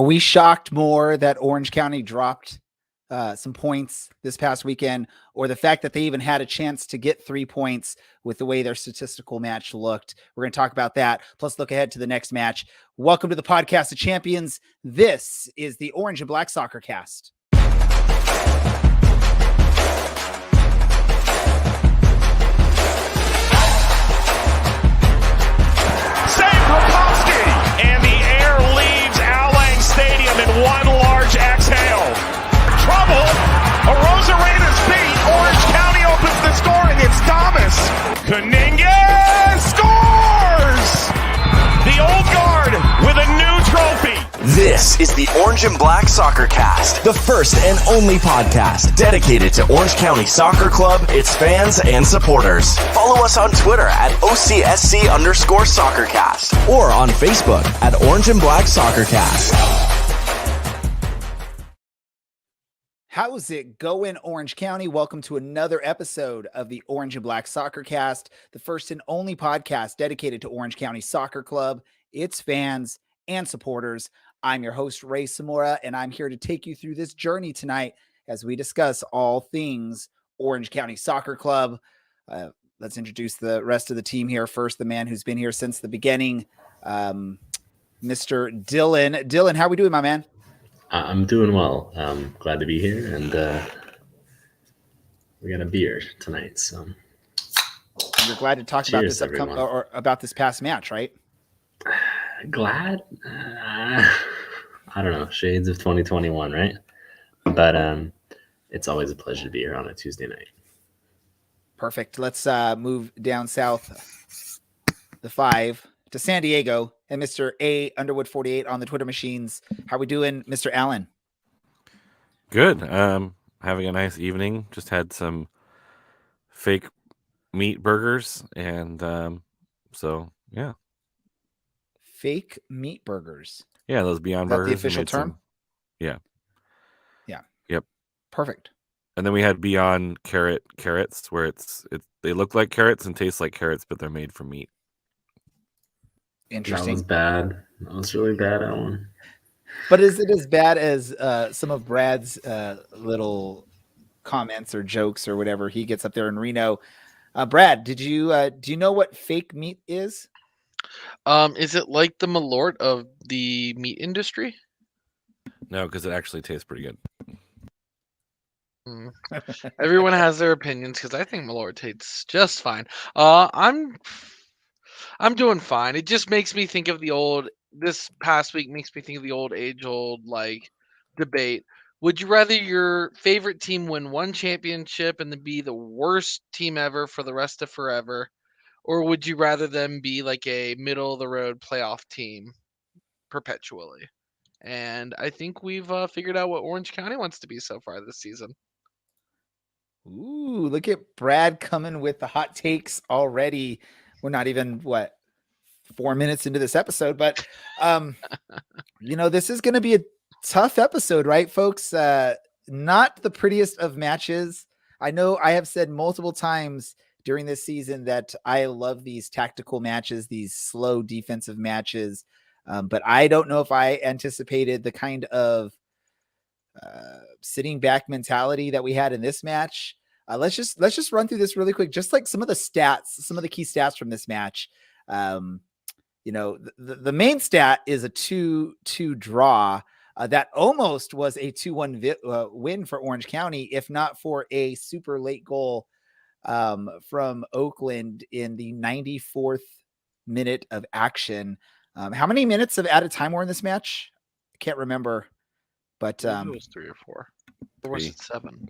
Are we shocked more that Orange County dropped some points this past weekend, or the fact that they even had a chance to get 3 points with the way their statistical match looked? We're going to talk about that. Plus look ahead to the next match. Welcome to the Podcast of Champions. This is the Orange and Black Soccer Cast. And the air leaves Al Lang Stadium in one large exhale. Trouble. Arozarena's beat. Orange County opens the scoring. It's Thomas. Kuninga scores! The old guard with a new trophy. This is the Orange and Black Soccer Cast, the first and only podcast dedicated to Orange County Soccer Club, its fans, and supporters. Follow us on Twitter at OCSC_SoccerCast or on Facebook at Orange and Black Soccer Cast. How's it going, Orange County? Welcome to another episode of the Orange and Black Soccer Cast, the first and only podcast dedicated to Orange County Soccer Club, its fans, and supporters. I'm your host, Ray Samora, and I'm here to take you through this journey tonight as we discuss all things Orange County Soccer Club. Let's introduce the rest of the team here. First, the man who's been here since the beginning, Mr. Dylan. Dylan, how are we doing, my man? I'm doing well. Glad to be here, and we got a beer tonight. So you're glad to talk about this about this past match, right? Glad? I don't know. Shades of 2021, right? But it's always a pleasure to be here on a Tuesday night. Perfect. Let's move down south, the 5 to San Diego, and Mr. A Underwood 48 on the Twitter machines. How we doing, Mr. Allen? Good. Having a nice evening. Just had some fake meat burgers, and so yeah. Fake meat burgers. Yeah, those Beyond Burgers. The official term? Yeah. Yep. Perfect. And then we had Beyond carrots, where they look like carrots and taste like carrots, but they're made from meat. Interesting. That was bad. That was really bad, Alan. But is it as bad as some of Brad's little comments or jokes or whatever he gets up there in Reno? Brad, do you know what fake meat is? Is it like the Malort of the meat industry? No, because it actually tastes pretty good. Everyone has their opinions, because I think Malort tastes just fine. I'm doing fine. It just makes me think of this past week makes me think of the age-old debate. Would you rather your favorite team win one championship and then be the worst team ever for the rest of forever? Or would you rather them be like a middle-of-the-road playoff team perpetually? And I think we've figured out what Orange County wants to be so far this season. Ooh, look at Brad coming with the hot takes already. We're not even, 4 minutes into this episode, but, this is going to be a tough episode, right, folks? Not the prettiest of matches. I know I have said multiple times during this season that I love these tactical matches, these slow defensive matches. But I don't know if I anticipated the kind of sitting back mentality that we had in this match. Let's just run through this really quick. Just like some of the stats, some of the key stats from this match. The main stat is a 2-2 draw. That almost was a 2-1 win for Orange County, if not for a super late goal from Oakland in the 94th minute of action. How many minutes of added time were in this match? I can't remember, but it was 3 or 4. Or was it 7?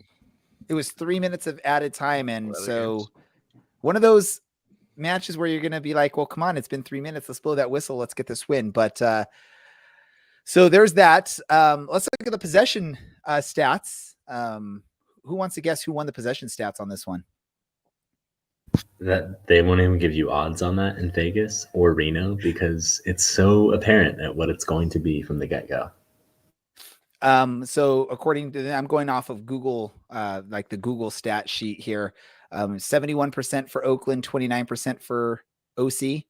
It was 3 minutes of added time, and so one of those matches where you're going to be like, well, come on, it's been 3 minutes. Let's blow that whistle. Let's get this win. But so there's that. Let's look at the possession stats. Who wants to guess who won the possession stats on this one? That they won't even give you odds on that in Vegas or Reno because it's so apparent at what it's going to be from the get-go. So according to I'm going off of Google, like the Google stat sheet here, 71% for Oakland, 29% for OC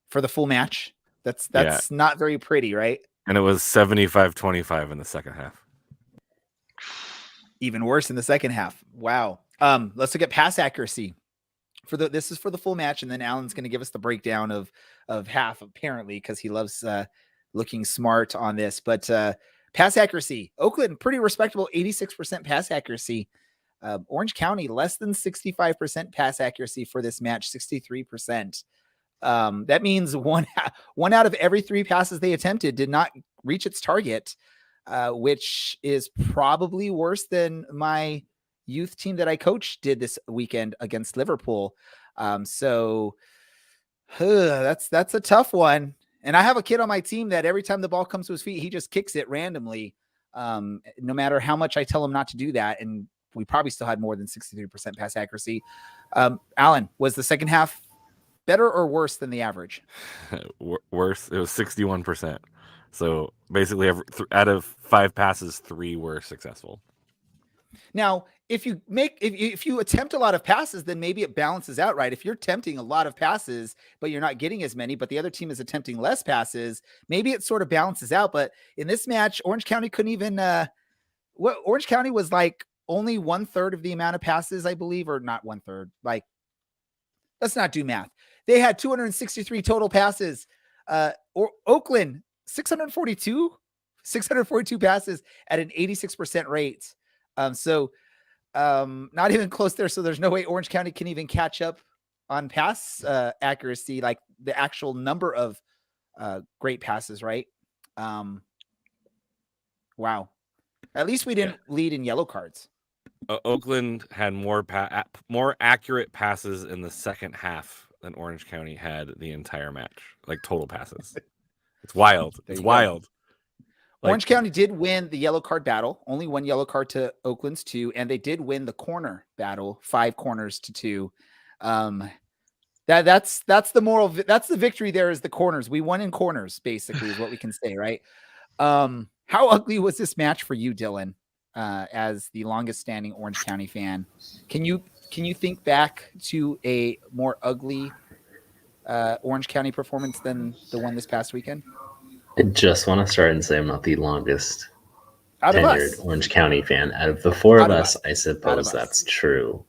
for the full match. That's not very pretty, right? And it was 75-25 in the second half. Even worse in the second half. Wow. Let's look at pass accuracy. This is for the full match, and then Alan's going to give us the breakdown of half, apparently, because he loves looking smart on this. But pass accuracy, Oakland, pretty respectable, 86% pass accuracy. Orange County, less than 65% pass accuracy for this match, 63%. That means one out of every 3 passes they attempted did not reach its target, which is probably worse than my youth team that I coached did this weekend against Liverpool. So that's a tough one. And I have a kid on my team that every time the ball comes to his feet, he just kicks it randomly. No matter how much I tell him not to do that. And we probably still had more than 63% pass accuracy. Alan, was the second half better or worse than the average? Worse. It was 61%. So basically, out of 5 passes, 3 were successful. Now, if you attempt a lot of passes, then maybe it balances out, right? If you're attempting a lot of passes, but you're not getting as many, but the other team is attempting less passes, maybe it sort of balances out. But in this match, Orange County couldn't even. Orange County was like only 1/3 of the amount of passes, I believe, or not 1/3. Like, let's not do math. They had 263 total passes. Oakland, 642 passes at an 86% rate. So not even close there. So there's no way Orange County can even catch up on pass accuracy, like the actual number of great passes, right? Wow. At least we didn't lead in yellow cards. Oakland had more accurate passes in the second half than Orange County had the entire match, like total passes. It's wild. It's wild. Orange County did win the yellow card battle, only 1 yellow card to Oakland's 2, and they did win the corner battle, 5 corners to 2. That's the moral. That's the victory. There is the corners. We won in corners, basically, is what we can say, right? How ugly was this match for you, Dylan, as the longest standing Orange County fan? Can you think back to a more ugly Orange County performance than the one this past weekend? I just want to start and say I'm not the longest tenured Orange County fan. Out of the 4 of us, I suppose that's true.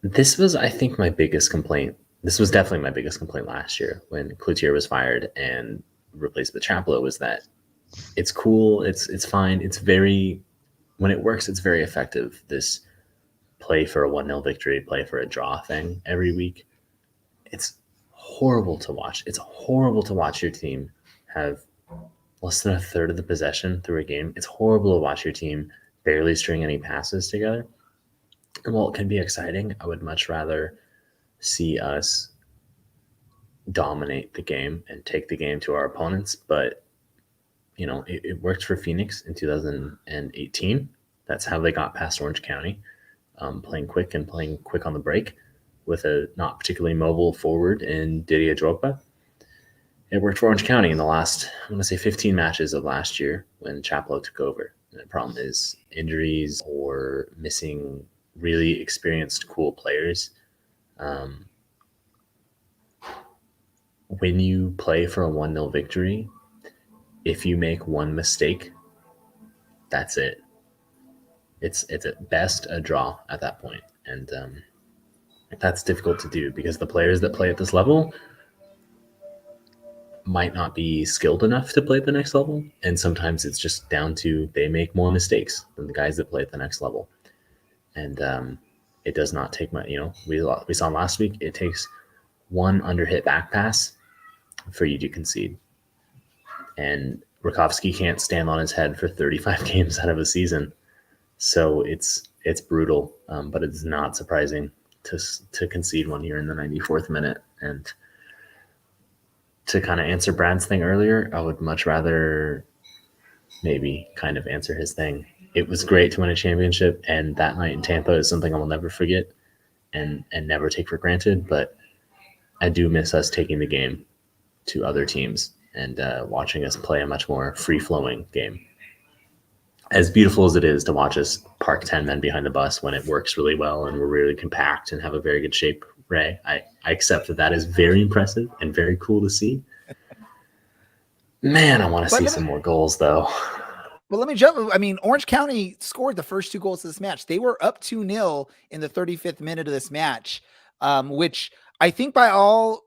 This was, I think, my biggest complaint. This was definitely my biggest complaint last year when Cloutier was fired and replaced with Chaplow, was that it's cool, it's fine, it's very, when it works, it's very effective. This play for a 1-0 victory, play for a draw thing every week. It's horrible to watch. It's horrible to watch your team have less than 1/3 of the possession through a game. It's horrible to watch your team barely string any passes together. And while it can be exciting, I would much rather see us dominate the game and take the game to our opponents. But, you know, it worked for Phoenix in 2018. That's how they got past Orange County, playing quick on the break with a not particularly mobile forward in Didier Drogba. It worked for Orange County in the last, I'm going to say 15 matches of last year when Chaplow took over. And the problem is injuries or missing really experienced, cool players. When you play for a 1-0 victory, if you make one mistake, that's it. It's at best a draw at that point. And that's difficult to do because the players that play at this level might not be skilled enough to play at the next level. And sometimes it's just down to they make more mistakes than the guys that play at the next level. And it does not take much. You know, we saw last week, it takes one under-hit back pass for you to concede. And Rakowski can't stand on his head for 35 games out of a season. So it's brutal, but it's not surprising to concede one here in the 94th minute. And to kind of answer Brad's thing earlier, I would much rather maybe kind of answer his thing. It was great to win a championship, and that night in Tampa is something I will never forget and never take for granted. But I do miss us taking the game to other teams and watching us play a much more free-flowing game. As beautiful as it is to watch us park 10 men behind the bus when it works really well and we're really compact and have a very good shape, Ray, I accept that is very impressive and very cool to see. Man, I want to But see let me- some more goals, though. Well, let me jump. I mean, Orange County scored the first 2 goals of this match. They were up 2-0 in the 35th minute of this match, which I think by all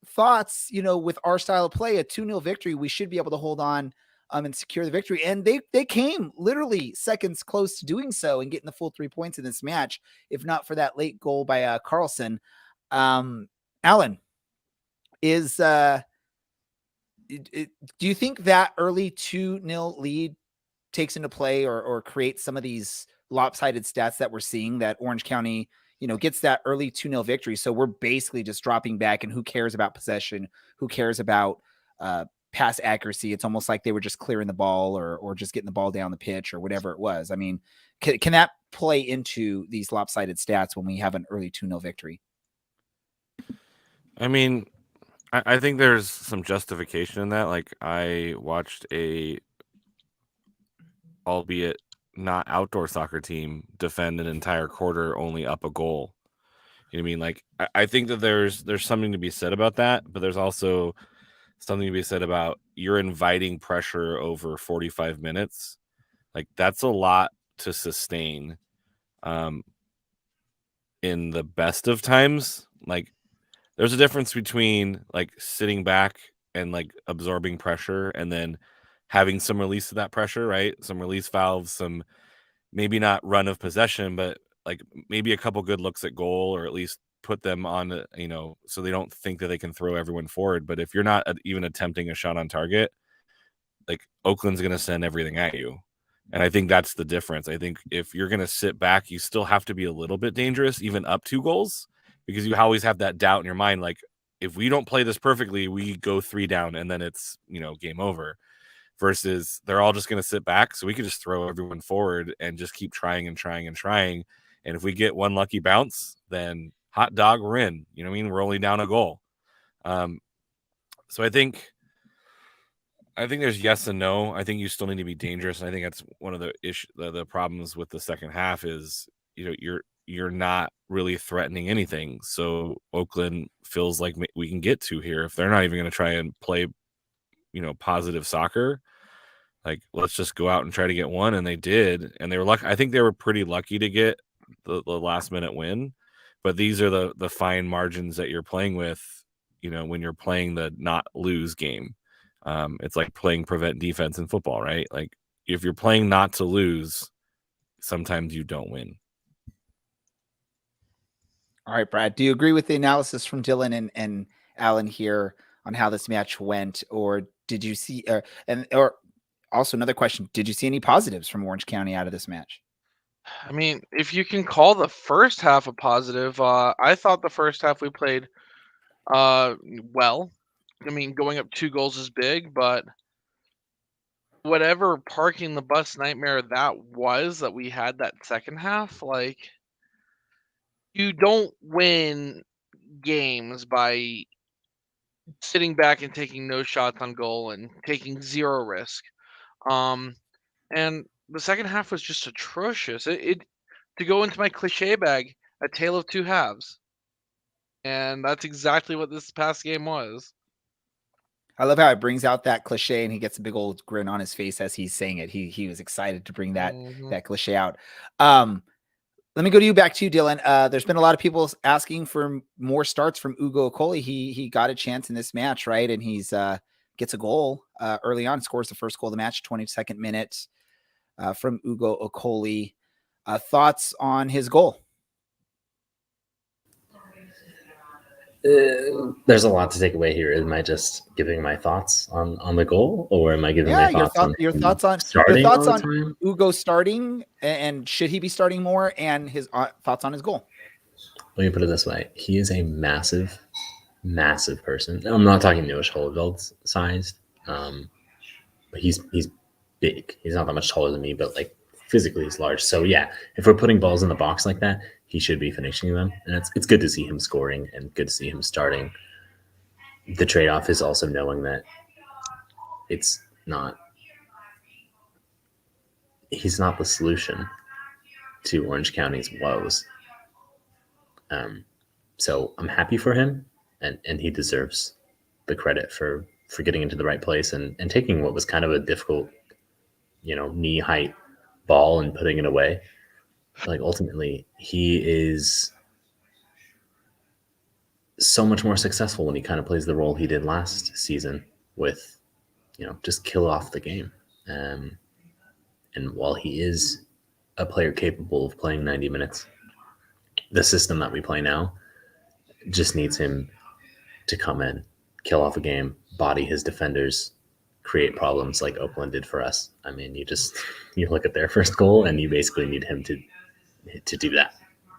thoughts, with our style of play, a 2-0 victory, we should be able to hold on and secure the victory. And they came literally seconds close to doing so and getting the full 3 points in this match, if not for that late goal by Carlson. Alan, is do you think that early 2-0 lead takes into play or creates some of these lopsided stats that we're seeing, that Orange County, gets that early 2-0 victory? So we're basically just dropping back, and who cares about possession? Who cares about pass accuracy? It's almost like they were just clearing the ball or just getting the ball down the pitch or whatever it was. I mean, can that play into these lopsided stats when we have an early 2-0 victory? I mean, I think there's some justification in that. Like, I watched albeit not outdoor soccer team defend an entire quarter only up a goal. You know what I mean? Like, I think that there's something to be said about that, but there's also something to be said about you're inviting pressure over 45 minutes. Like, that's a lot to sustain in the best of times. Like, there's a difference between like sitting back and like absorbing pressure and then having some release of that pressure, right? Some release valves, some maybe not run of possession, but like maybe a couple good looks at goal, or at least put them on, so they don't think that they can throw everyone forward. But if you're not even attempting a shot on target, like Oakland's going to send everything at you. And I think that's the difference. I think if you're going to sit back, you still have to be a little bit dangerous, even up 2 goals, because you always have that doubt in your mind. Like, if we don't play this perfectly, we go 3 down and then it's, game over. Versus they're all just going to sit back. So we could just throw everyone forward and just keep trying and trying and trying. And if we get one lucky bounce, then hot dog, we're in. You know what I mean? We're only down a goal. So I think there's yes and no. I think you still need to be dangerous. And I think that's one of the problems with the second half is, you're not really threatening anything. So Oakland feels like we can get to here. If they're not even going to try and play, positive soccer, like, let's just go out and try to get one. And they did. And they were lucky. I think they were pretty lucky to get the last minute win. But these are the fine margins that you're playing with, when you're playing the not lose game. It's like playing prevent defense in football, right? Like, if you're playing not to lose, sometimes you don't win. All right, Brad, do you agree with the analysis from Dylan and Alan here on how this match went? Or did you see, or also another question, did you see any positives from Orange County out of this match? I mean, if you can call the first half a positive, I thought the first half we played well. I mean, going up 2 goals is big, but whatever parking the bus nightmare that we had that second half, like, you don't win games by sitting back and taking no shots on goal and taking 0 risk. And the second half was just atrocious. It to go into my cliche bag, a tale of 2 halves. And that's exactly what this past game was. I love how it brings out that cliche and he gets a big old grin on his face as he's saying it. He was excited to bring that cliche out. Let me go to you, back to you, Dylan. There's been a lot of people asking for more starts from Ugo Okoli. He got a chance in this match, right? And he's gets a goal early on, scores the first goal of the match, 22nd minute from Ugo Okoli. Thoughts on his goal? There's a lot to take away here. Am I just giving my thoughts on the goal, or am I giving my thoughts on Ugo starting, and should he be starting more, and his thoughts on his goal? Let me put it this way: he is a massive person. I'm not talking Noah Holleveld sized, but he's big. He's not that much taller than me, but like physically he's large. So yeah, if we're putting balls in the box like that, he should be finishing them, and it's good to see him scoring and good to see him starting. The trade-off is also knowing that he's not the solution to Orange County's woes. So I'm happy for him, and he deserves the credit for for getting into the right place and taking what was kind of a difficult, knee height ball and putting it away. Like ultimately, he is so much more successful when he kind of plays the role he did last season with, just kill off the game. And while he is a player capable of playing 90 minutes, the system that we play now just needs him to come in, kill off a game, body his defenders, create problems like Oakland did for us. I mean, you look at their first goal and you basically need him to do that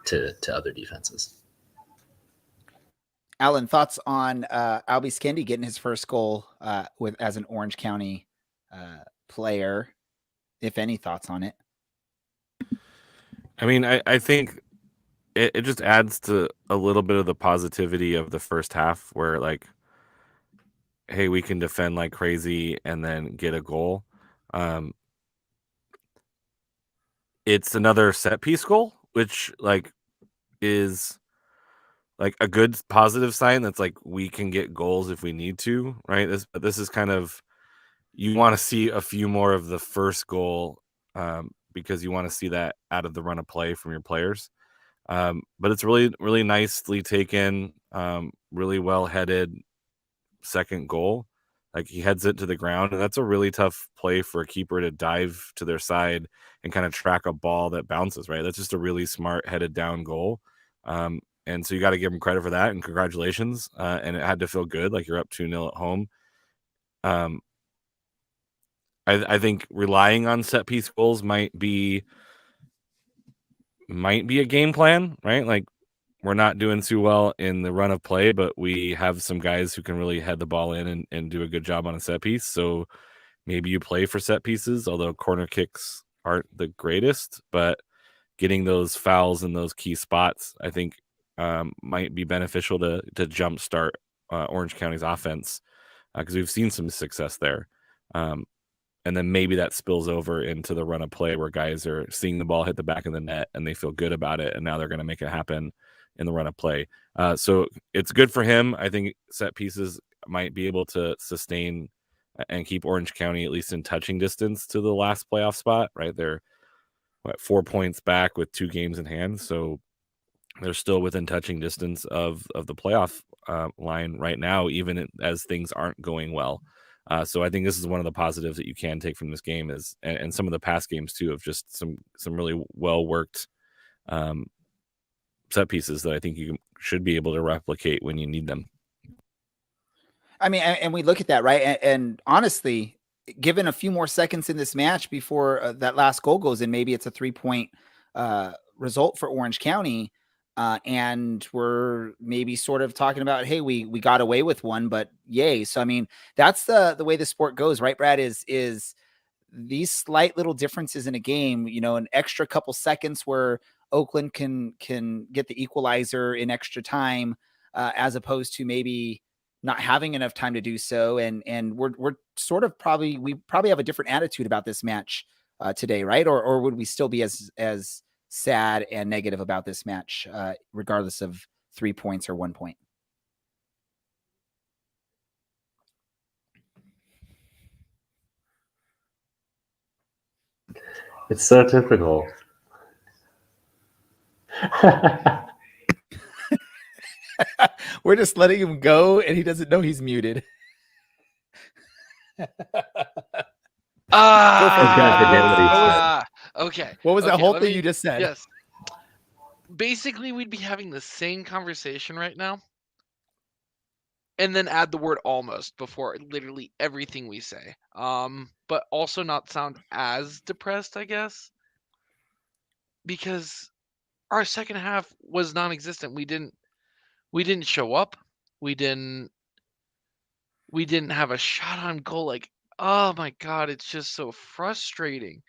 to other defenses. Alan, thoughts on Albie Skendi getting his first goal as an Orange County player, if any thoughts on it? I mean, I think it just adds to a little bit of the positivity of the first half where, like, hey, we can defend like crazy and then get a goal. It's another set piece goal, which like is like a good positive sign. That's like we can get goals if we need to, right? This is kind of, you want to see a few more of the first goal because you want to see that out of the run of play from your players. But it's really, really nicely taken, really well headed second goal. Like he heads it to the ground, and that's a really tough play for a keeper to dive to their side and kind of track a ball that bounces, right? That's just a really smart headed down goal. And so you got to give him credit for that, and congratulations. And it had to feel good, like you're up 2-0 at home. I think relying on set piece goals might be a game plan, right? Like we're not doing too well in the run of play, but we have some guys who can really head the ball in and do a good job on a set piece. So maybe you play for set pieces, although corner kicks aren't the greatest, but getting those fouls in those key spots, I think might be beneficial to jumpstart Orange County's offense because we've seen some success there. And then maybe that spills over into the run of play where guys are seeing the ball hit the back of the net and they feel good about it. And now they're going to make it happen in the run of play. So it's good for him. I think set pieces might be able to sustain and keep Orange County at least in touching distance to the last playoff spot, right? They're 4 points back with 2 games in hand. So they're still within touching distance of the playoff line right now, even as things aren't going well. So I think this is one of the positives that you can take from this game is, and some of the past games too, of just some really well worked set pieces that I think you should be able to replicate when you need them. I mean, and we look at that, right? And honestly, given a few more seconds in this match before that last goal goes in, maybe it's a 3-point result for Orange County. And we're maybe sort of talking about, hey, we got away with one, but yay. So, I mean, that's the way the sport goes, right, Brad, is these slight little differences in a game, an extra couple seconds where Oakland can get the equalizer in extra time, as opposed to maybe not having enough time to do so. And we're sort of we probably have a different attitude about this match today, right? Or would we still be as sad and negative about this match, regardless of 3 points or 1 point? It's so typical. We're just letting him go, and he doesn't know he's muted. Okay. What was that whole thing you just said? Yes. Basically, we'd be having the same conversation right now, and then add the word almost before literally everything we say. But also not sound as depressed, I guess, because our second half was non-existent. We didn't show up. We didn't have a shot on goal. Like, oh my God, it's just so frustrating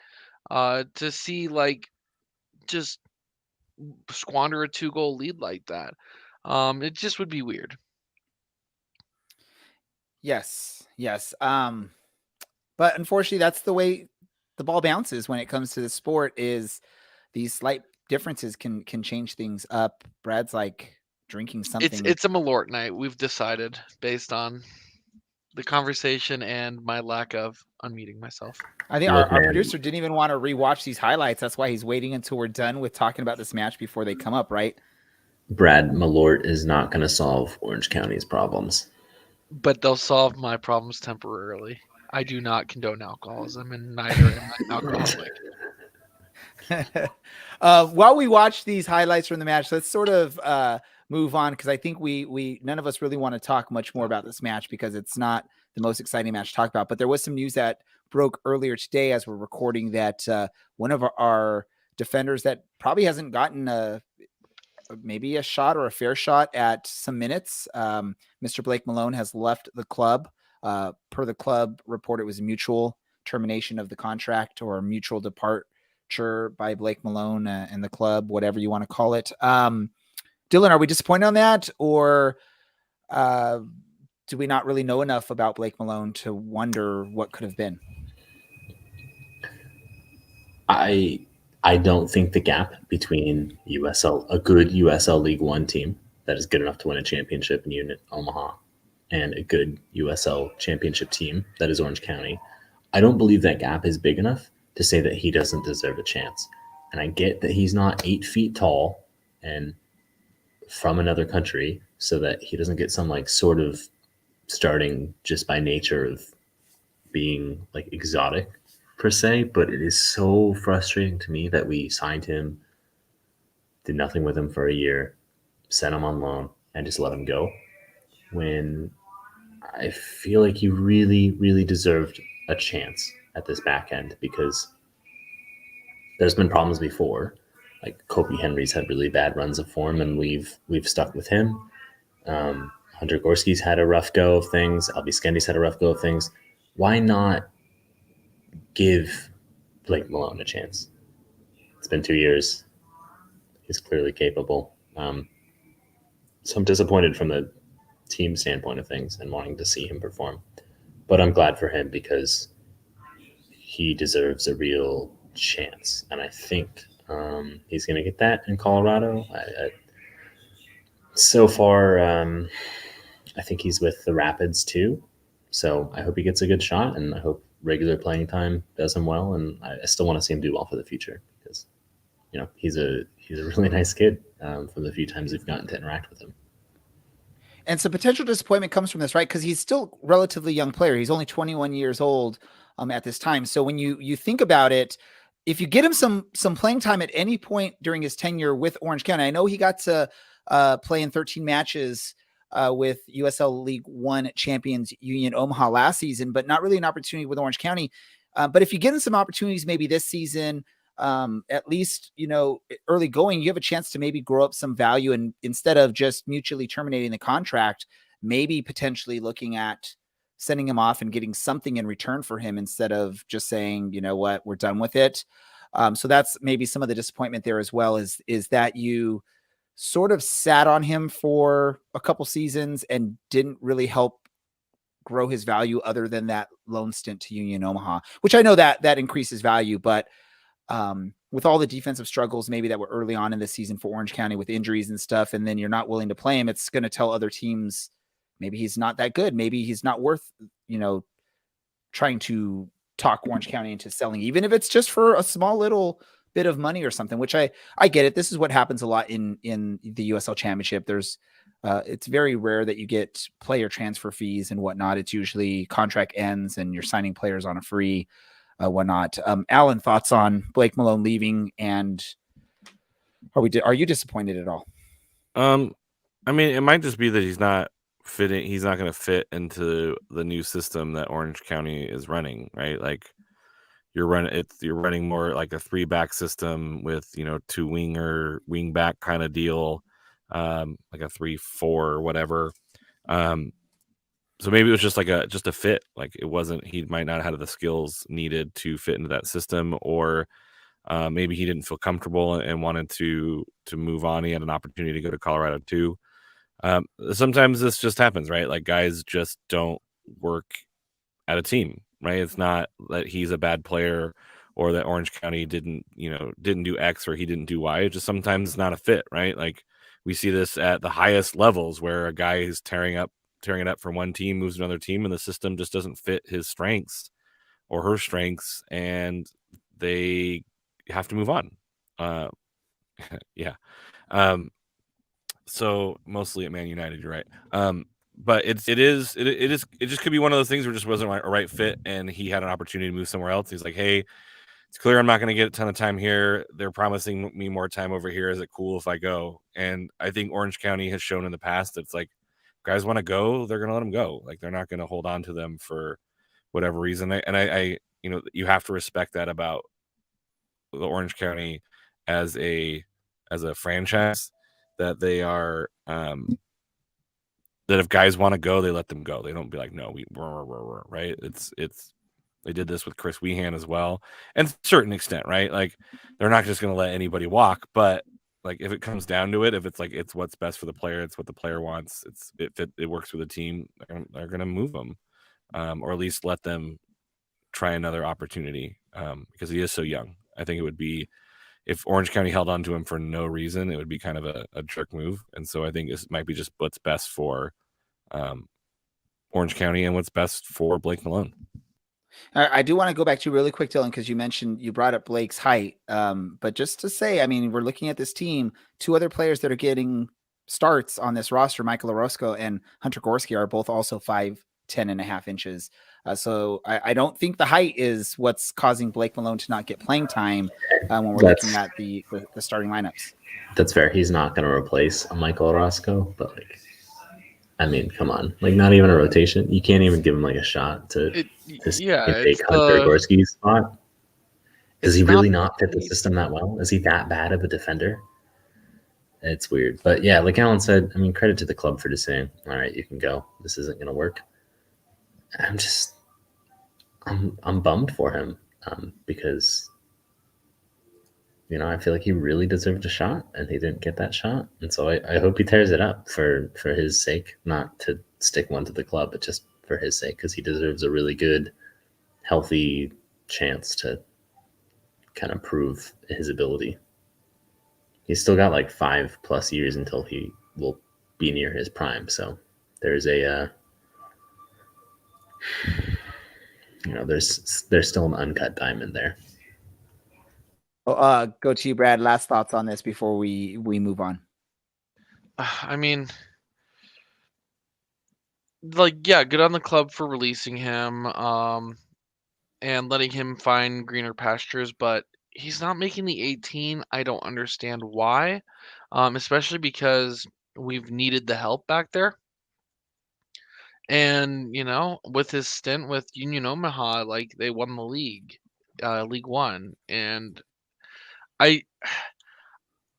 to see just squander a 2-goal lead like that. It just would be weird. Yes. But unfortunately, that's the way the ball bounces when it comes to the sport. Is these slight differences can change things up. Brad's like drinking something. It's a Malort night. We've decided based on the conversation and my lack of unmuting myself. I think Look, our man. producer didn't even want to rewatch these highlights. That's why he's waiting until we're done with talking about this match before they come up, right? Brad Malort is not going to solve Orange County's problems. But they'll solve my problems temporarily. I do not condone alcoholism, and neither am I an alcoholic. While we watch these highlights from the match, let's sort of move on, because I think we none of us really want to talk much more about this match because it's not the most exciting match to talk about. But there was some news that broke earlier today as we're recording that one of our defenders that probably hasn't gotten maybe a shot or a fair shot at some minutes, Mr. Blake Malone, has left the club. Per the club report, it was a mutual termination of the contract or mutual departure by Blake Malone and the club, whatever you want to call it. Dylan, are we disappointed on that, or do we not really know enough about Blake Malone to wonder what could have been? I don't think the gap between a good USL League One team that is good enough to win a championship in Unit Omaha and a good USL championship team that is Orange County, I don't believe that gap is big enough to say that he doesn't deserve a chance. And I get that he's not 8 feet tall and from another country, so that he doesn't get some like sort of starting just by nature of being like exotic per se, but it is so frustrating to me that we signed him, did nothing with him for a year, sent him on loan, and just let him go, when I feel like he really, really deserved a chance at this back end, because there's been problems before. Like Kobe Henry's had really bad runs of form, and we've stuck with him. Hunter Gorski's had a rough go of things. Albie Skendy's had a rough go of things. Why not give Blake Malone a chance? It's been 2 years. He's clearly capable. So I'm disappointed from the team standpoint of things and wanting to see him perform. But I'm glad for him because he deserves a real chance. And I think he's going to get that in Colorado. So far, I think he's with the Rapids too. So I hope he gets a good shot, and I hope regular playing time does him well. And I still want to see him do well for the future because, you know, he's a really nice kid from the few times we've gotten to interact with him. And some potential disappointment comes from this, right? Because he's still a relatively young player. He's only 21 years old at this time. So when you think about it, if you get him some playing time at any point during his tenure with Orange County, I know he got to play in 13 matches with USL League One champions Union Omaha last season, but not really an opportunity with Orange County. But if you get him some opportunities, maybe this season, at least, you know, early going, you have a chance to maybe grow up some value, and instead of just mutually terminating the contract, maybe potentially looking at sending him off and getting something in return for him instead of just saying, you know what, we're done with it. So that's maybe some of the disappointment there as well, is that you sort of sat on him for a couple seasons and didn't really help grow his value other than that loan stint to Union Omaha, which I know that increases value, but with all the defensive struggles maybe that were early on in the season for Orange County with injuries and stuff, and then you're not willing to play him, it's going to tell other teams maybe he's not that good. Maybe he's not worth, you know, trying to talk Orange County into selling, even if it's just for a small little bit of money or something, which I get it. This is what happens a lot in the USL Championship. There's it's very rare that you get player transfer fees and whatnot. It's usually contract ends and you're signing players on a free whatnot. Alan, thoughts on Blake Malone leaving, and are you disappointed at all? I mean, it might just be that he's not fitting. He's not going to fit into the new system that Orange County is running, right? Like you're running more like a 3-back system with, you know, 2 wing back kind of deal, like a 3-4 or whatever. So maybe it was just a fit. Like it wasn't, he might not have the skills needed to fit into that system, or maybe he didn't feel comfortable and wanted to move on. He had an opportunity to go to Colorado too. Sometimes this just happens, right? Like guys just don't work at a team, right? It's not that he's a bad player or that Orange County didn't do X or he didn't do Y. It's just sometimes it's not a fit, right? Like we see this at the highest levels where a guy is tearing up tearing it up for one team, moves to another team, and the system just doesn't fit his strengths or her strengths, and they have to move on. Yeah. So mostly at Man United, you're right. But it just could be one of those things where it just wasn't a right fit, and he had an opportunity to move somewhere else. He's like, hey, it's clear I'm not going to get a ton of time here. They're promising me more time over here. Is it cool if I go? And I think Orange County has shown in the past that it's like, guys want to go, they're going to let them go. Like, they're not going to hold on to them for whatever reason. I you have to respect that about the Orange County as a franchise, that they are that if guys want to go, they let them go. They don't be like, no, right. It's they did this with Chris Wehan as well, and to a certain extent, right? Like, they're not just going to let anybody walk, but like, if it comes down to it, if it's like, it's what's best for the player, it's what the player wants, it works for the team, they're going to move them, or at least let them try another opportunity, because he is so young. I think it would be, if Orange County held on to him for no reason, it would be kind of a jerk move. And so I think this might be just what's best for Orange County and what's best for Blake Malone. I do want to go back to you really quick, Dylan, because you brought up Blake's height. But just to say, I mean, we're looking at this team. Two other players that are getting starts on this roster, Michael Orozco and Hunter Gorski, are both also 5'10.5 inches. So I don't think the height is what's causing Blake Malone to not get playing time when we're looking at the starting lineups. That's fair. He's not going to replace a Michael Orozco, but like, I mean, come on, like, not even a rotation. You can't even give him like a shot to take Hunter Gorski's spot. Does he really not fit the system that well? Is he that bad of a defender? It's weird. But yeah, like Alan said, I mean, credit to the club for just saying, all right, you can go. This isn't going to work. I'm bummed for him, because, you know, I feel like he really deserved a shot and he didn't get that shot. And so I hope he tears it up for his sake, not to stick one to the club, but just for his sake, because he deserves a really good, healthy chance to kind of prove his ability. He's still got like 5+ years until he will be near his prime. So there's there's still an uncut diamond there. Well, go to you, Brad. Last thoughts on this before we move on. I mean, like, yeah, good on the club for releasing him, and letting him find greener pastures, but he's not making the 18. I don't understand why, especially because we've needed the help back there. And, you know, with his stint with Union Omaha, like, they won the league, League One. And I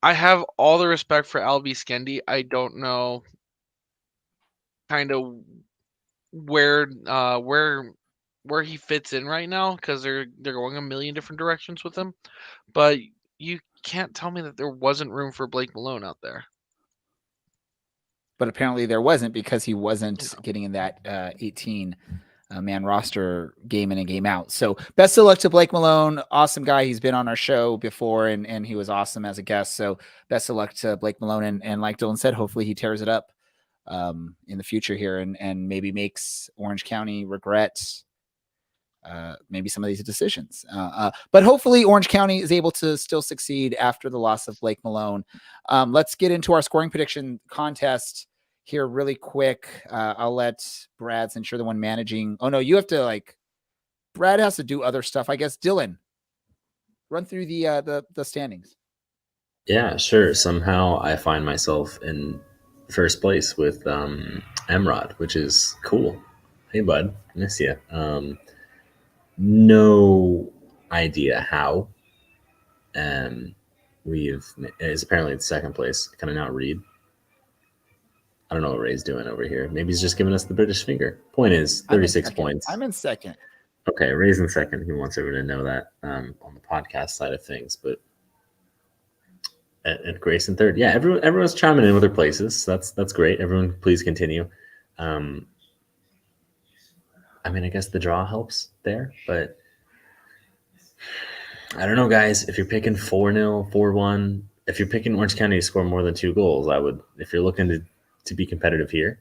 have all the respect for Albie Skendi. I don't know kind of where he fits in right now, because they're going a million different directions with him. But you can't tell me that there wasn't room for Blake Malone out there. But apparently there wasn't, because he wasn't getting in that 18 man roster game in and game out. So best of luck to Blake Malone. Awesome guy. He's been on our show before, and he was awesome as a guest. So best of luck to Blake Malone. And like Dylan said, hopefully he tears it up in the future here, and maybe makes Orange County regret maybe some of these decisions. But hopefully Orange County is able to still succeed after the loss of Blake Malone. Let's get into our scoring prediction contest here really quick. I'll let Brad, since you're the one managing. Oh no, you have to, Brad has to do other stuff, I guess. Dylan, run through the standings. Yeah, sure. Somehow I find myself in first place with Emrod, which is cool. Hey bud, miss you. No idea how. Is apparently in second place. Can I not read? I don't know what Ray's doing over here. Maybe he's just giving us the British finger. Point is, 36 points. I'm in second. Okay, Ray's in second. He wants everyone to know that on the podcast side of things. But and Grace in third. Yeah, everyone's chiming in with their places. That's great. Everyone, please continue. I mean, I guess the draw helps there, but I don't know, guys. If you're picking 4-0, 4-1, if you're picking Orange County to score more than 2 goals, I would. If you're looking to be competitive here,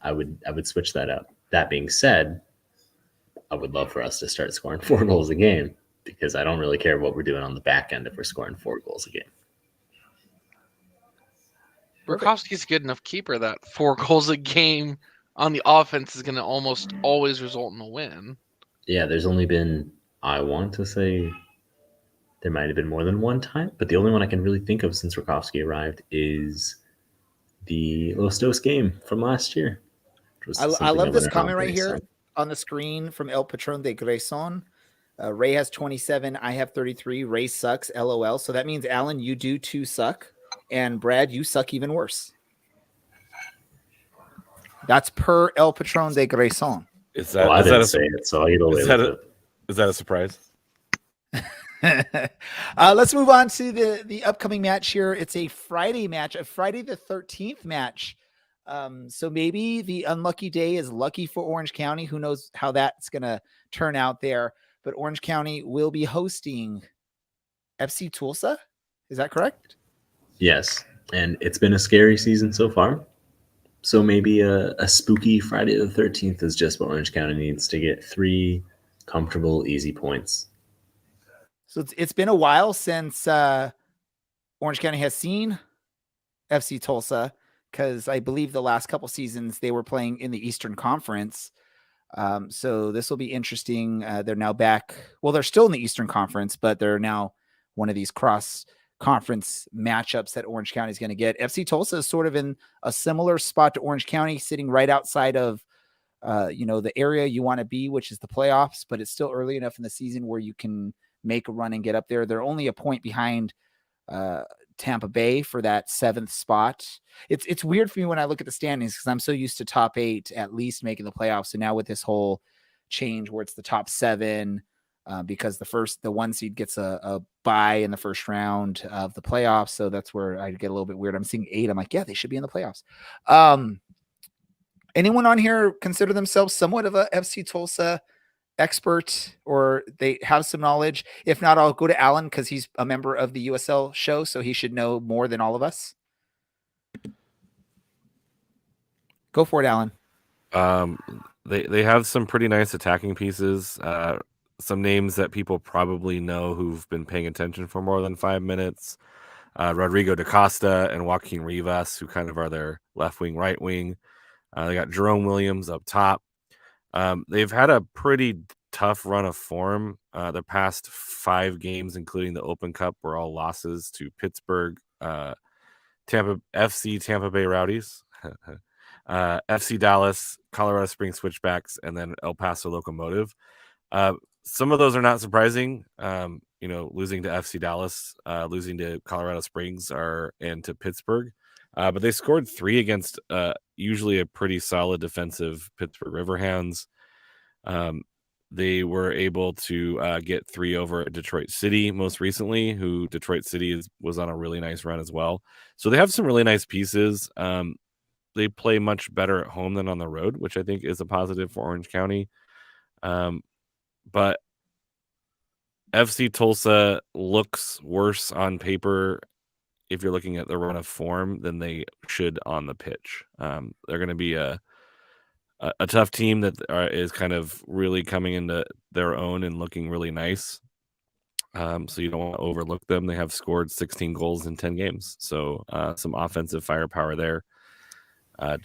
I would switch that up. That being said, I would love for us to start scoring 4 goals a game because I don't really care what we're doing on the back end if we're scoring 4 goals a game. Burakovsky's a good enough keeper that 4 goals a game on the offense is going to almost always result in a win. Yeah, there's only been, I want to say, there might have been more than one time, but the only one I can really think of since Burakovsky arrived is the Los Dos game from last year. I love this comment right here on the screen from El Patron de Grayson. Ray has 27. I have 33. Ray sucks. LOL. So that means, Alan, you do too suck. And Brad, you suck even worse. That's per El Patron de Grayson. Is that, well, I is didn't that say it, so I get away with it. Is that a surprise? Let's move on to the upcoming match here. It's a Friday match, a Friday the 13th match. So maybe the unlucky day is lucky for Orange County. Who knows how that's going to turn out there. But Orange County will be hosting FC Tulsa. Is that correct? Yes, and it's been a scary season so far. So maybe a spooky Friday the 13th is just what Orange County needs to get 3 comfortable, easy points. So it's been a while since Orange County has seen FC Tulsa, because I believe the last couple seasons they were playing in the Eastern Conference. So this will be interesting. They're now back. Well, they're still in the Eastern Conference, but they're now one of these cross-conference matchups that Orange County is going to get. FC Tulsa is sort of in a similar spot to Orange County, sitting right outside of the area you want to be, which is the playoffs, but it's still early enough in the season where you can make a run and get up there. They're only a point behind Tampa Bay for that 7th spot. It's weird for me when I look at the standings because I'm so used to top 8 at least making the playoffs. And now with this whole change where it's the top 7, because the 1 seed gets a bye in the first round of the playoffs. So that's where I get a little bit weird. I'm seeing 8. I'm like, yeah, they should be in the playoffs. Anyone on here consider themselves somewhat of a FC Tulsa expert, or they have some knowledge? If not, I'll go to Alan because he's a member of the USL show, so he should know more than all of us. Go for it, Alan. They have some pretty nice attacking pieces. Some names that people probably know who've been paying attention for more than 5 minutes. Rodrigo da Costa and Joaquin Rivas, who kind of are their left wing, right wing. They got Jerome Williams up top. They've had a pretty tough run of form. The past 5 games, including the Open Cup, were all losses to Pittsburgh, Tampa Bay Rowdies, FC Dallas, Colorado Springs Switchbacks, and then El Paso Locomotive. Some of those are not surprising. Losing to FC Dallas, losing to Colorado Springs and to Pittsburgh. But they scored 3 against usually a pretty solid defensive Pittsburgh Riverhounds. They were able to get 3 over at Detroit City most recently, who Detroit City was on a really nice run as well. So they have some really nice pieces. They play much better at home than on the road, which I think is a positive for Orange County. But FC Tulsa looks worse on paper if you're looking at the run of form than they should on the pitch. They're going to be a tough team that is kind of really coming into their own and looking really nice. So you don't want to overlook them. They have scored 16 goals in 10 games. So some offensive firepower there. I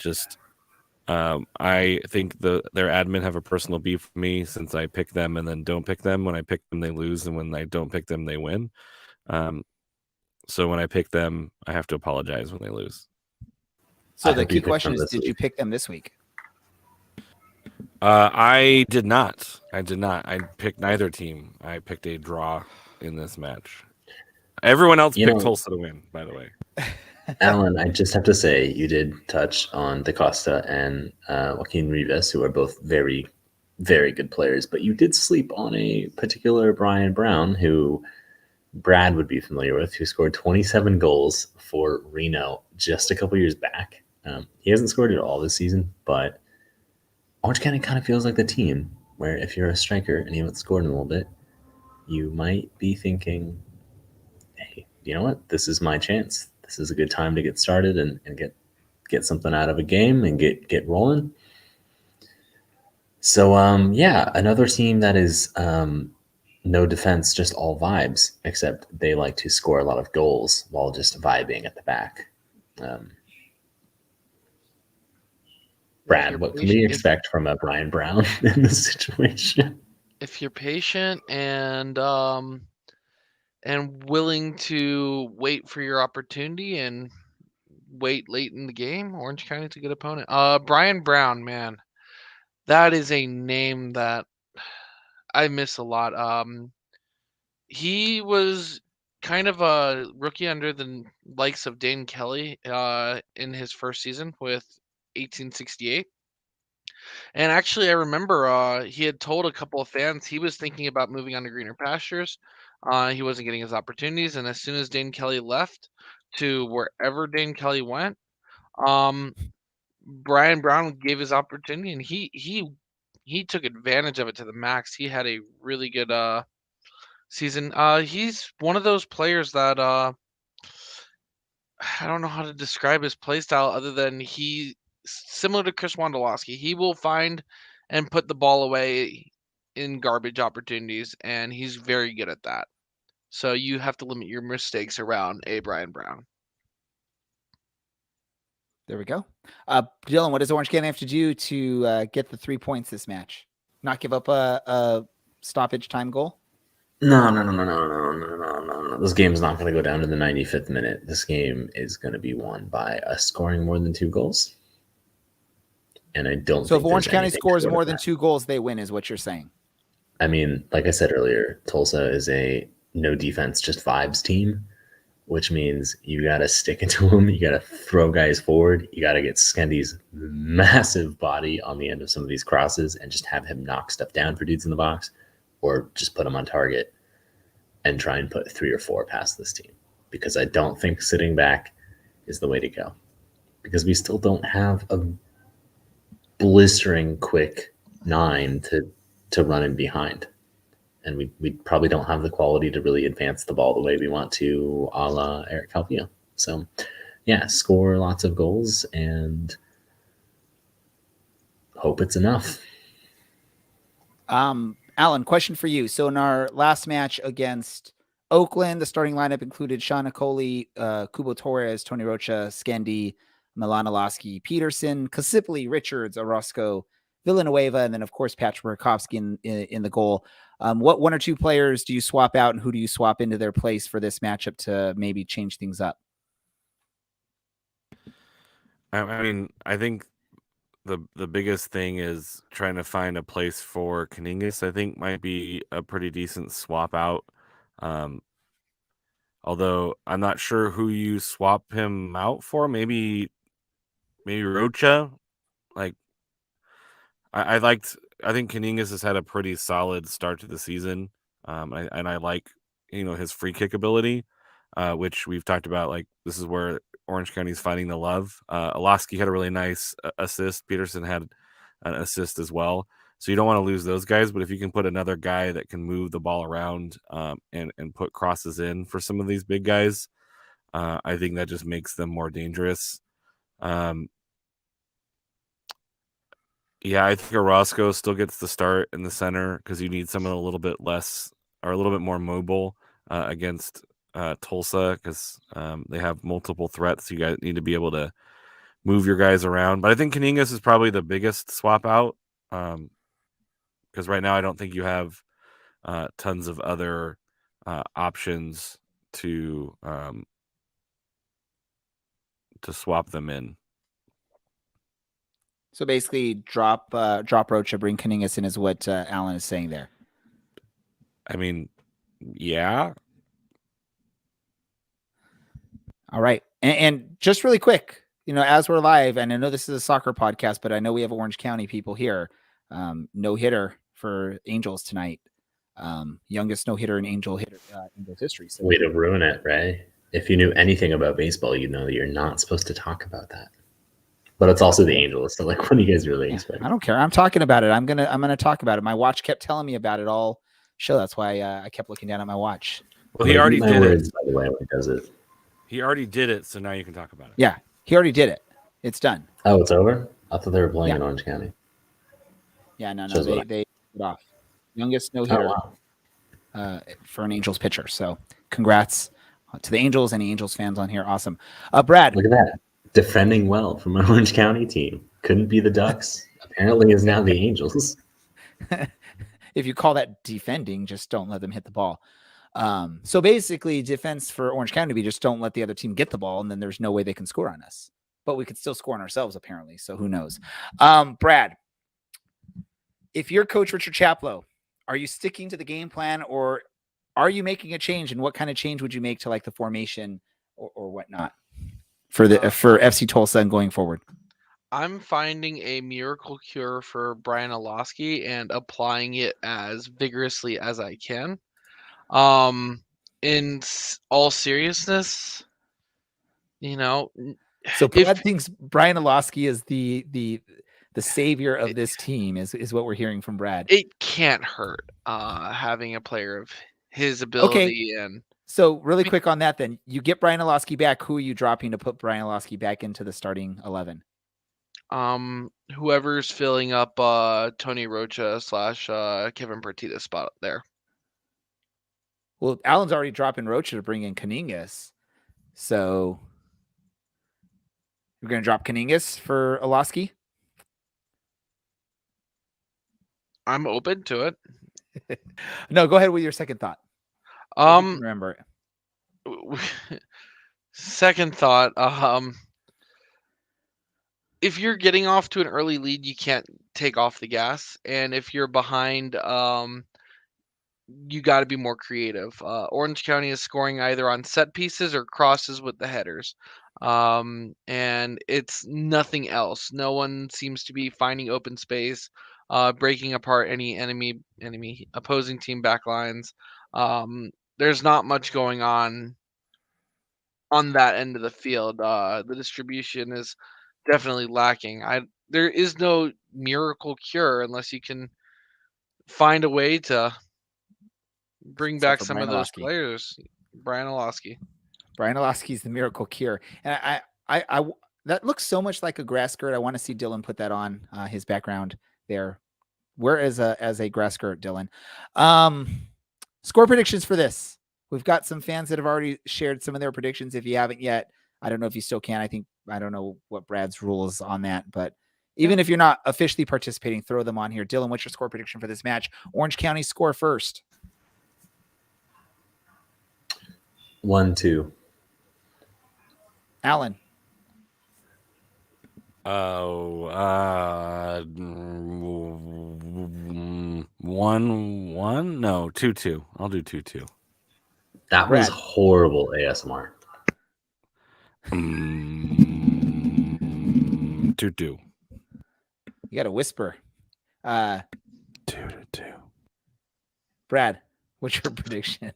think their admin have a personal beef with me since I pick them and then don't pick them. When I pick them, they lose. And when I don't pick them, they win. So when I pick them, I have to apologize when they lose. So the key question is, did you pick them this week? I did not. I picked neither team. I picked a draw in this match. Everyone else picked Tulsa to win, by the way. Alan, I just have to say, you did touch on Da Costa and Joaquin Rivas, who are both very, very good players, but you did sleep on a particular Brian Brown, who Brad would be familiar with, who scored 27 goals for Reno just a couple years back. He hasn't scored at all this season, but Orange County kind of feels like the team where if you're a striker and you haven't scored in a little bit, you might be thinking, hey, you know what? This is my chance. This is a good time to get started and get get something out of a game and get rolling. So yeah, another team that is no defense, just all vibes, except they like to score a lot of goals while just vibing at the back. Brad, you're what can we patient- expect from a Brian Brown in this situation? If you're patient and willing to wait for your opportunity and wait late in the game, Orange County's a good opponent. Brian Brown, man, that is a name that I miss a lot. He was kind of a rookie under the likes of Dane Kelly in his first season with 1868. And actually, I remember he had told a couple of fans he was thinking about moving on to greener pastures. He wasn't getting his opportunities, and as soon as Dane Kelly left to wherever Dane Kelly went, Brian Brown gave his opportunity, and he took advantage of it to the max. He had a really good season. He's one of those players that I don't know how to describe his play style other than he similar to Chris Wondolowski. He will find and put the ball away in garbage opportunities, and he's very good at that. So you have to limit your mistakes around a Brian Brown. There we go. Dylan, what does Orange County have to do to get the 3 points this match? Not give up a stoppage time goal? No. This game's not going to go down to the 95th minute. This game is going to be won by us scoring more than 2 goals. And I don't. So if think Orange there's County anything scores short of more than that. 2 goals, they win, is what you're saying. I mean, like I said earlier, Tulsa is a no defense, just vibes team, which means you got to stick into them. You got to throw guys forward. You got to get Skendy's massive body on the end of some of these crosses and just have him knock stuff down for dudes in the box, or just put him on target and try and put 3 or 4 past this team. Because I don't think sitting back is the way to go. Because we still don't have a blistering quick 9 to run in behind. And we probably don't have the quality to really advance the ball the way we want to, a la Eric Calvillo. So, yeah, score lots of goals and hope it's enough. Alan, question for you. So in our last match against Oakland, the starting lineup included Sean Nicoli, Kubo Torres, Tony Rocha, Skendi, Milan Olaski, Peterson, Kasipli, Richards, Orozco, Villanueva, and then of course Patrick Burakovsky in the goal. What 1 or 2 players do you swap out, and who do you swap into their place for this matchup to maybe change things up? I mean, I think the biggest thing is trying to find a place for Kaningas. I think might be a pretty decent swap out. Although I'm not sure who you swap him out for. Maybe Rocha. Like I think Kaningas has had a pretty solid start to the season. I like his free kick ability, which we've talked about. Like this is where Orange County's finding the love. Olaski had a really nice assist. Peterson had an assist as well. So you don't want to lose those guys, but if you can put another guy that can move the ball around and put crosses in for some of these big guys, I think that just makes them more dangerous. Yeah, I think Orozco still gets the start in the center because you need someone a little bit less or a little bit more mobile against Tulsa because they have multiple threats. You guys need to be able to move your guys around. But I think Kaningas is probably the biggest swap out because right now I don't think you have tons of other options to swap them in. So basically, drop Rocha, bring Kaningas in, is what Alan is saying there. I mean, yeah. All right, and just really quick, as we're live, and I know this is a soccer podcast, but I know we have Orange County people here. No hitter for Angels tonight. Youngest no hitter in Angels history. So Way to ruin it, Ray. If you knew anything about baseball, you'd know that you're not supposed to talk about that. But it's also the Angels, so like, what do you guys really expect? I don't care. I'm talking about it. I'm gonna talk about it. My watch kept telling me about it all show. That's why I kept looking down at my watch. Well, he already did words, it. by the way, when he does it. He already did it, so now you can talk about it. Yeah, he already did it. It's done. Oh, it's over? I thought they were playing Yeah. in Orange County. Yeah, no, Shows what they put it off. Youngest no Oh, hitter wow. for an Angels pitcher. So congrats to the Angels. Any Angels fans on here? Awesome. Brad, Look at that. Defending well from an Orange County team. Couldn't be the Ducks. Apparently is now the Angels. if you call that defending, just don't let them hit the ball. So basically, defense for Orange County would be just don't let the other team get the ball, and then there's no way they can score on us. But we could still score on ourselves, apparently. So who knows? Brad, if you're Coach Richard Chaplow, are you sticking to the game plan, or are you making a change? And what kind of change would you make to like the formation or whatnot for FC Tulsa and going forward? I'm finding a miracle cure for Brian Olowski and applying it as vigorously as I can. In all seriousness, so Brad thinks Brian Olowski is the savior of this team is what we're hearing from Brad. It can't hurt having a player of his ability. Okay. And so really quick on that, then you get Brian Olowski back. Who are you dropping to put Brian Olowski back into the starting 11? Whoever's filling up Tony Rocha / Kevin Pertita's spot there. Well, Allen's already dropping Rocha to bring in Caningas. So you're going to drop Caningas for Olowski? I'm open to it. No, go ahead with your second thought. Remember it. Second thought, if you're getting off to an early lead, you can't take off the gas. And if you're behind, you got to be more creative. Orange County is scoring either on set pieces or crosses with the headers. And it's nothing else. No one seems to be finding open space, breaking apart any enemy opposing team backlines. There's not much going on that end of the field. The distribution is definitely lacking. There is no miracle cure unless you can find a way to bring back some of those players. Brian Olowski. Brian Olowski's the miracle cure. And I that looks so much like a grass skirt. I want to see Dylan put that on his background there. Where is as a grass skirt, Dylan? Score predictions for this. We've got some fans that have already shared some of their predictions. If you haven't yet, I don't know if you still can. I don't know what Brad's rule is on that, but even if you're not officially participating, throw them on here. Dylan, what's your score prediction for this match? Orange County score first. 1-2. Allen. 1-1. No, 2-2. I'll do 2-2. That was horrible ASMR. 2-2. You got to whisper. 2-2. Brad, what's your prediction?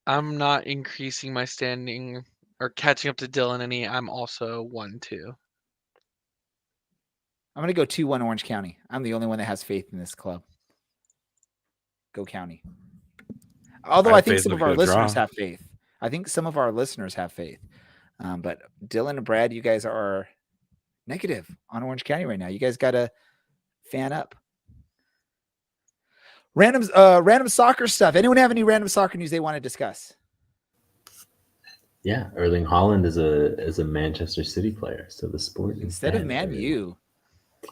I'm not increasing my standing or catching up to Dylan any. I'm also 1-2. I'm going to go 2-1 Orange County. I'm the only one that has faith in this club. Go County. Although I think some of our listeners have faith. But Dylan and Brad, you guys are negative on Orange County right now. You guys got to fan up. Random soccer stuff. Anyone have any random soccer news they want to discuss? Yeah, Erling Haaland is a Manchester City player. So the sport instead of Man U.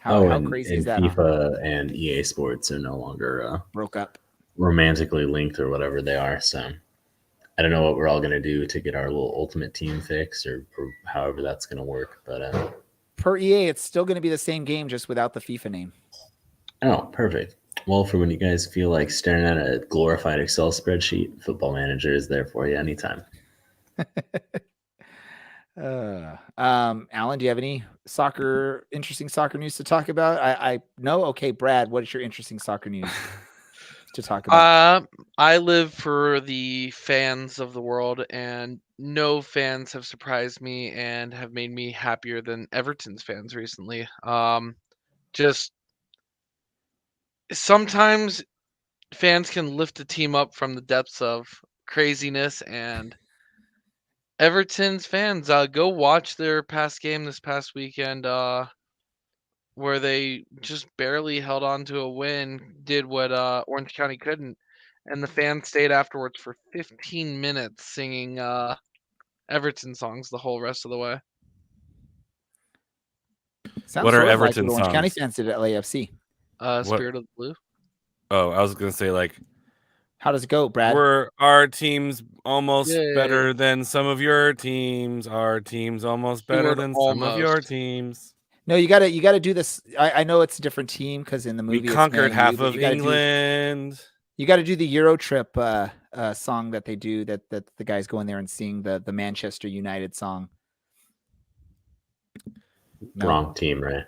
How crazy is that? FIFA and EA Sports are no longer broke up, romantically linked or whatever they are. So I don't know what we're all going to do to get our little ultimate team fix or however that's going to work. But per EA, it's still going to be the same game, just without the FIFA name. Oh, perfect. Well, for when you guys feel like staring at a glorified Excel spreadsheet, Football Manager is there for you anytime. Alan, do you have any interesting soccer news to talk about? I know. Okay, Brad, what is your interesting soccer news to talk about? I live for the fans of the world, and no fans have surprised me and have made me happier than Everton's fans recently. Just sometimes fans can lift a team up from the depths of craziness, and Everton's fans, go watch their past game this past weekend, where they just barely held on to a win, did what Orange County couldn't, and the fans stayed afterwards for 15 minutes singing Everton songs the whole rest of the way. Sounds What are sort of Everton like what Orange County songs? fans did at LAFC. Spirit of the Blue. Oh, I was gonna say like, How does it go, Brad? were our teams almost Yay. better than some of your teams? Our teams almost better Keyword than some of your almost. teams. No, you gotta do this. I know it's a different team because in the movie We it's conquered Man U, half but of you gotta England. You got to do the Euro Trip song that they do. That the guys go in there and sing the Manchester United song. No. Wrong team, right?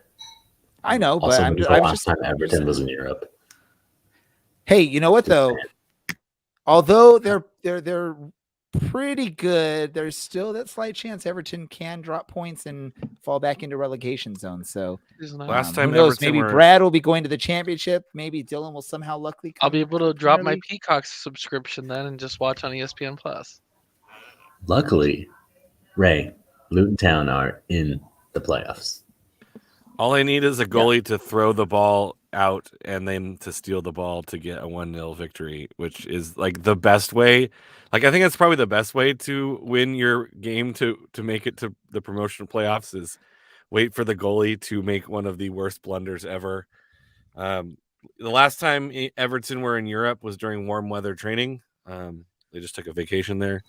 I know, but Also, I'm when's just, the I'm last just time Everton was in Europe? Hey, you know what though? Although they're pretty good, there's still that slight chance Everton can drop points and fall back into relegation zone. So Last time who knows? Everton Maybe were- Brad will be going to the championship. Maybe Dylan will somehow luckily I'll come. be able to drop my early. Peacock subscription then and just watch on ESPN Plus. Luckily, Ray, Luton Town are in the playoffs. All I need is a goalie to throw the ball out and then to steal the ball to get a 1-0 victory, which is like the best way. Like I think that's probably the best way to win your game to make it to the promotional playoffs is wait for the goalie to make one of the worst blunders ever. The last time Everton were in Europe was during warm weather training. They just took a vacation there.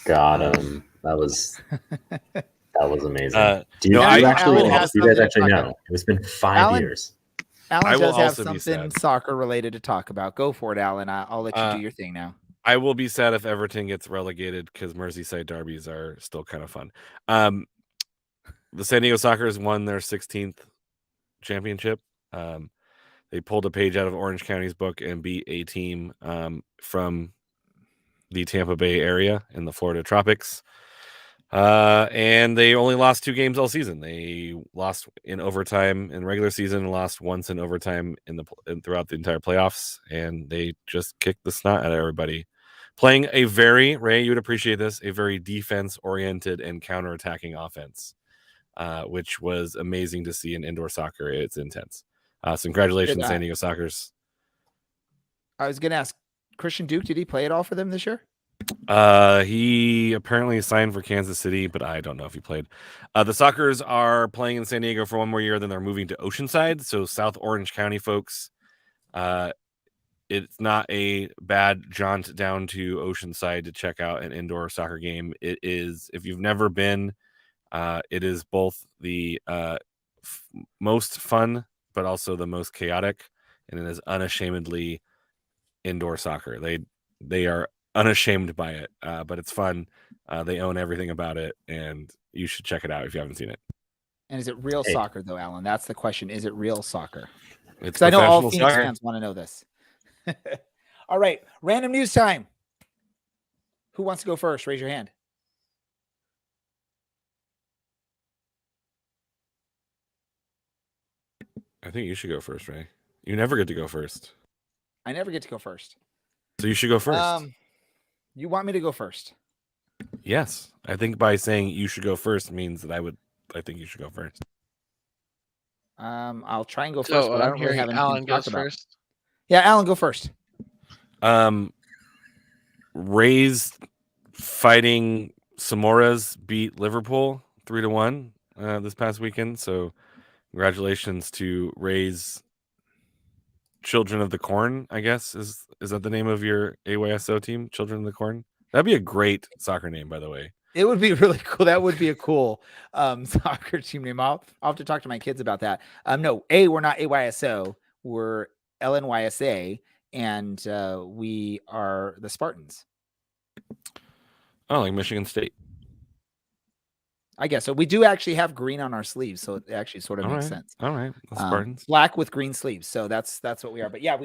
Got him. That was amazing. no, Do you I- guys Alan has something to actually talk know? about. It's been 5 Alan? years. Alan I will does have also be something sad. soccer related to talk about. Go for it, Alan. I'll let you do your thing now. I will be sad if Everton gets relegated because Merseyside derbies are still kind of fun. The San Diego Sockers won their 16th championship. They pulled a page out of Orange County's book and beat a team from the Tampa Bay area in the Florida tropics. And they only lost 2 games all season. They lost in overtime in regular season and lost once in overtime throughout the entire playoffs. And they just kicked the snot out of everybody. Playing a very, Ray, you would appreciate this, a very defense-oriented and counter-attacking offense, which was amazing to see in indoor soccer. It's intense. So congratulations, San Diego Sockers. I was going to ask, Christian Duke, did he play at all for them this year? He apparently signed for Kansas City, but I don't know if he played. The Sockers are playing in San Diego for one more year, then they're moving to Oceanside. So South Orange County folks, it's not a bad jaunt down to Oceanside to check out an indoor soccer game. It is, if you've never been, it is both the most fun, but also the most chaotic, and it is unashamedly indoor soccer. They are unashamed by it, but it's fun. They own everything about it, and you should check it out if you haven't seen it. And is it real soccer though, Alan? That's the question. Is it real soccer? It's Because I know all professional Phoenix soccer. fans want to know this. All right, random news time. Who wants to go first? Raise your hand. I think you should go first, Ray. You never get to go first, I never get to go first. so you should go first. You want me to go first? Yes, I think by saying you should go first means that I think you should go first. I'll try and go first, So but I I'm don't really hearing have anything Alan to talk goes about. first. Yeah, Alan, go first. Ray's fighting Samoras beat Liverpool 3-1 this past weekend. So congratulations to Ray's Children of the Corn, I guess. Is that the name of your AYSO team? Children of the Corn? That'd be a great soccer name, by the way. It would be really cool. That would be a cool soccer team name. I'll have to talk to my kids about that. No, we're not AYSO. We're LNYSA, and we are the Spartans. Oh, like Michigan State. I guess so. We do actually have green on our sleeves, so it actually sort of All makes right. sense. All right. The Spartans. Black with green sleeves. So that's what we are. But yeah,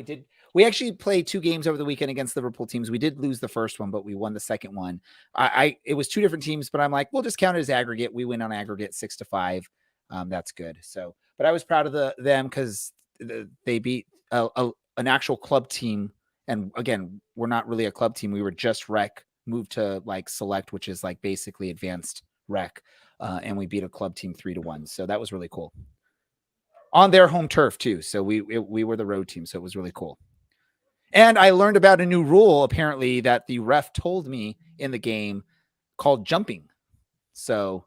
we actually played 2 games over the weekend against Liverpool teams. We did lose the first one, but we won the second one. It was 2 different teams, but I'm like, we'll just count it as aggregate. We win on aggregate 6-5. That's good. So, but I was proud of them because they beat an actual club team. And again, we're not really a club team. We were just rec moved to like select, which is like basically advanced rec. And we beat a club team 3-1. So that was really cool on their home turf too. So we were the road team. So it was really cool. And I learned about a new rule apparently that the ref told me in the game called jumping. So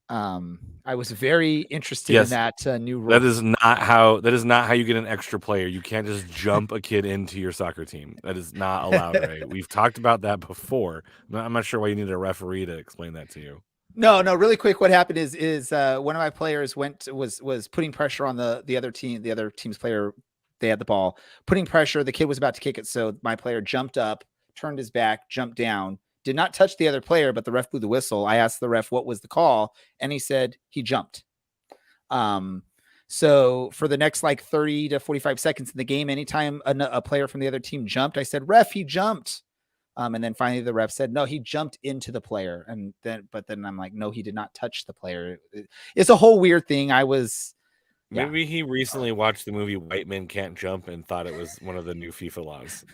I was very interested in that new rule. That is not how you get an extra player. You can't just jump a kid into your soccer team. That is not allowed, right? We've talked about that before. I'm not sure why you need a referee to explain that to you. No, really quick. What happened is one of my players was putting pressure on the other team's player. They had the ball, putting pressure. The kid was about to kick it. So my player jumped up, turned his back, jumped down, did not touch the other player, but the ref blew the whistle. I asked the ref what was the call, and he said he jumped. So for the next like 30 to 45 seconds in the game, anytime a player from the other team jumped, I said, "Ref, he jumped." And then finally the ref said, "No, he jumped into the player." But then I'm like, "No, he did not touch the player." It's a whole weird thing. Maybe he recently watched the movie White Men Can't Jump and thought it was one of the new FIFA laws.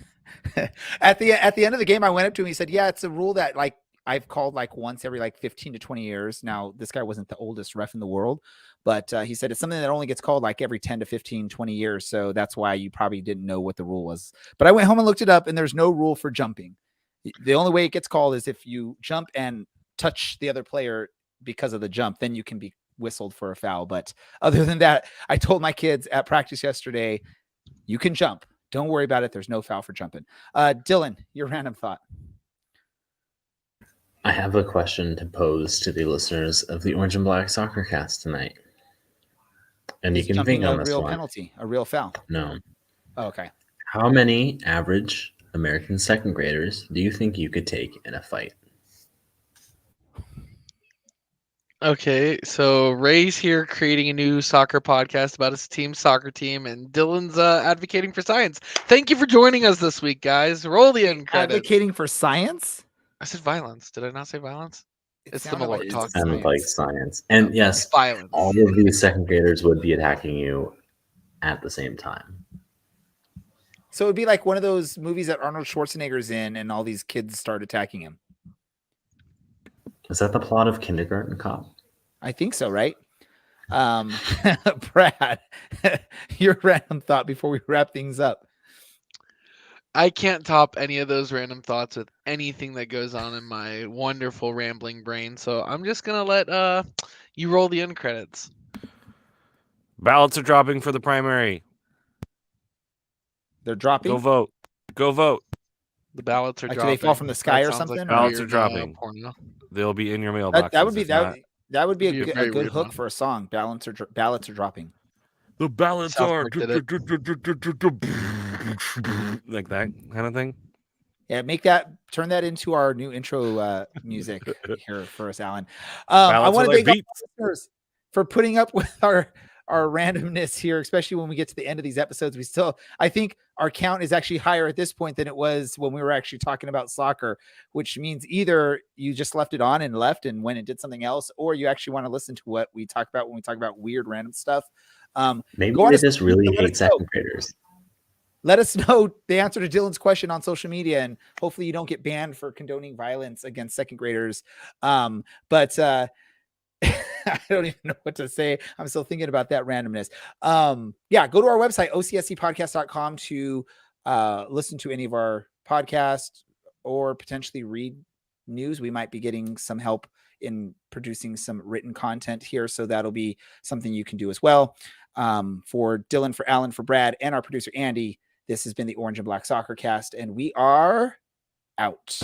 At the end of the game, I went up to him. He said, "Yeah, it's a rule that like I've called like once every like 15 to 20 years." Now, this guy wasn't the oldest ref in the world, but he said it's something that only gets called like every 10 to 15, 20 years. So that's why you probably didn't know what the rule was. But I went home and looked it up, and there's no rule for jumping. The only way it gets called is if you jump and touch the other player because of the jump, then you can be whistled for a foul. But other than that, I told my kids at practice yesterday, you can jump. Don't worry about it. There's no foul for jumping. Dylan, your random thought. I have a question to pose to the listeners of the Orange and Black Soccer Cast tonight. And you can think on this one. Penalty, a real foul. No. Oh, okay. How many average American second graders do you think you could take in a fight? Okay, so Ray's here creating a new soccer podcast about his soccer team, and Dylan's advocating for science. Thank you for joining us this week, guys. Roll the end credits. Advocating for science? I said violence. Did I not say violence? It's the sounded Malort talk. Sounded like science. And yes, violence. all of these second graders would be attacking you at the same time. So it'd be like one of those movies that Arnold Schwarzenegger's in, and all these kids start attacking him. Is that the plot of Kindergarten Cop? I think so, right? Brad, your random thought before we wrap things up. I can't top any of those random thoughts with anything that goes on in my wonderful rambling brain. So I'm just gonna let you roll the end credits. Ballots are dropping for the primary. They're dropping. Go vote. Go vote. The ballots are Like, dropping. do they fall from the sky or That sounds something? Ballots are weird, dropping. porno. They'll be in your mailbox. That would be that would be a good weird hook one. for a song. Ballots are dropping. The ballots South are Park did it. like that kind of thing. Yeah, turn that into our new intro music here for us, Alan. Ballots I want are to like thank all beats. the listeners for putting up with our randomness here, especially when we get to the end of these episodes. I think our count is actually higher at this point than it was when we were actually talking about soccer, which means either you just left it on and left and went and did something else, or you actually want to listen to what we talk about when we talk about weird random stuff. Maybe they just really hate second graders. Let us know the answer to Dylan's question on social media, and hopefully you don't get banned for condoning violence against second graders. But I don't even know what to say. I'm still thinking about that randomness. Yeah, go to our website, ocscpodcast.com, to listen to any of our podcasts or potentially read news. We might be getting some help in producing some written content here, so that'll be something you can do as well. For Dylan, for Alan, for Brad, and our producer Andy, this has been the Orange and Black Soccer Cast, and we are out.